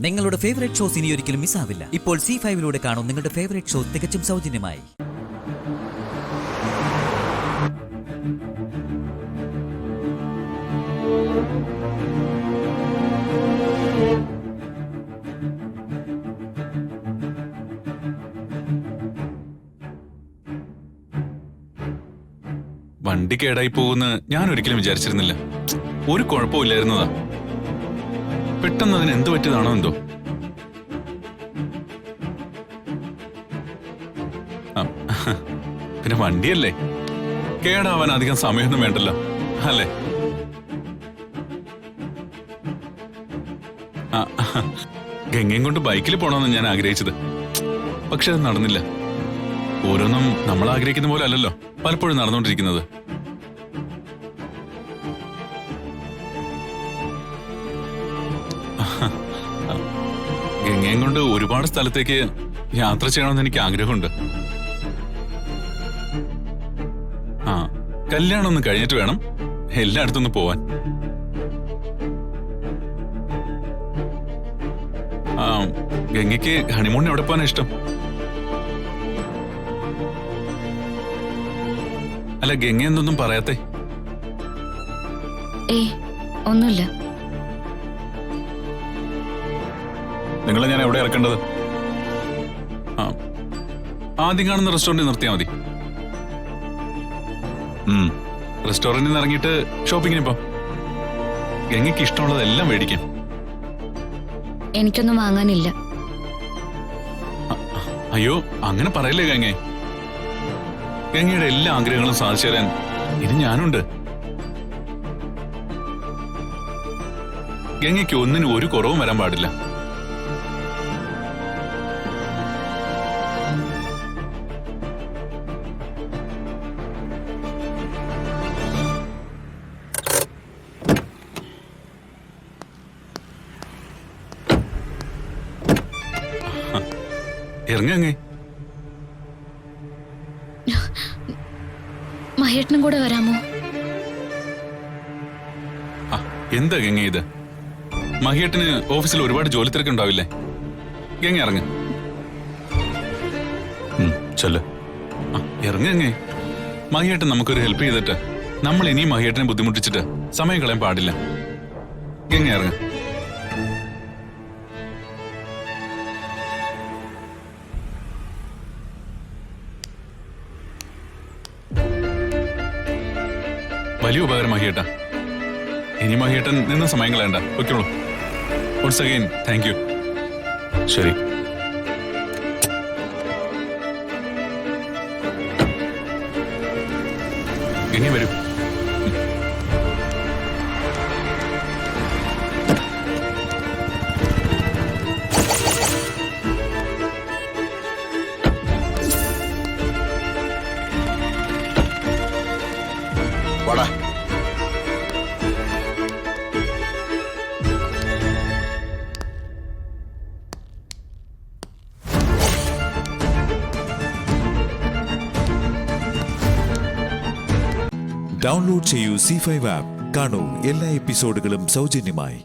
നിങ്ങളുടെ favourite shows ഇനി ഒരിക്കലും മിസ്സാവില്ല. ഇപ്പോൾ C5-ലൂടെ കാണും നിങ്ങളുടെ ഫേവറേറ്റ് ഷോ തികച്ചും സൗജന്യമായി. വണ്ടി കേടായി പോകുമെന്ന് ഞാൻ ഒരിക്കലും വിചാരിച്ചിരുന്നില്ല. ഒരു കുഴപ്പമില്ലായിരുന്നതാ. പെട്ടെന്ന് അതിന് എന്ത് പറ്റിയതാണോ എന്തോ. പിന്നെ വണ്ടിയല്ലേ, കേടാവാൻ അധികം സമയമൊന്നും വേണ്ടല്ലോ അല്ലേ? ഗംഗയും കൊണ്ട് ബൈക്കിൽ പോണമെന്ന് ഞാൻ ആഗ്രഹിച്ചത്. പക്ഷെ അത് നടന്നില്ല. ഓരോന്നും നമ്മൾ ആഗ്രഹിക്കുന്ന പോലെ അല്ലല്ലോ പലപ്പോഴും നടന്നുകൊണ്ടിരിക്കുന്നത്. ഗംഗയും കൊണ്ട് ഒരുപാട് സ്ഥലത്തേക്ക് യാത്ര ചെയ്യണമെന്ന് എനിക്ക് ആഗ്രഹമുണ്ട്. കല്യാണം ഒന്ന് കഴിഞ്ഞിട്ട് വേണം എല്ലായിടത്തും ഒന്ന് പോവാൻ. ഗംഗയ്ക്ക് ഹണിമൂണിന് എവിടെ പോകാനാ ഇഷ്ടം? അല്ല, ഗംഗ എന്തൊന്നും പറയാത്തെ? ഒന്നുമില്ല. നിങ്ങളെ ഞാൻ എവിടെ ഇറക്കേണ്ടത്? ആദ്യം കാണുന്ന റെസ്റ്റോറന്റിൽ നിർത്തിയാൽ മതി. റെസ്റ്റോറന്റിൽ നിന്ന് ഇറങ്ങിയിട്ട് ഷോപ്പിങ്ങിന് ഇപ്പം ഗംഗയ്ക്ക് ഇഷ്ടമുള്ളതെല്ലാം മേടിക്കാം. എനിക്കൊന്നും വാങ്ങാനില്ല. അയ്യോ, അങ്ങനെ പറയല്ലേ ഗംഗ. ഗംഗയുടെ എല്ലാ ആഗ്രഹങ്ങളും സാധിച്ചു തരാൻ ഇനി ഞാനുണ്ട്. ഗംഗയ്ക്ക് ഒന്നിനും ഒരു കുറവും വരാൻ പാടില്ല. ഇറങ്ങേ. മഹേട്ടനും കൂടെ വരാമോ? എന്താ ഗംഗ ഇത്? മഹേട്ടന് ഓഫീസിൽ ഒരുപാട് ജോലി തിരക്കുണ്ടാവില്ലേ? ഗംഗ ഇറങ്ങ. ചെല്ല ഇറങ്ങേ. മഹേട്ടൻ നമുക്കൊരു ഹെൽപ്പ് ചെയ്തിട്ട് നമ്മൾ ഇനിയും മഹേട്ടനെ ബുദ്ധിമുട്ടിച്ചിട്ട് സമയം കളയാൻ പാടില്ല. ഗംഗ ഇറങ്ങ. വലിയ ഉപകാരം മഹിയേട്ടാ. ഇനി മഹിയേട്ടൻ നിന്ന് സമയം കളയണ്ട. ഓക്കെയുള്ളൂ. Once again thank you. ശരി. ഇനി വരൂ. ഡൗൺലോഡ് ചെയ്യൂ C5 ആപ്പ്. കാണൂ എല്ലാ എപ്പിസോഡുകളും സൗജന്യമായി.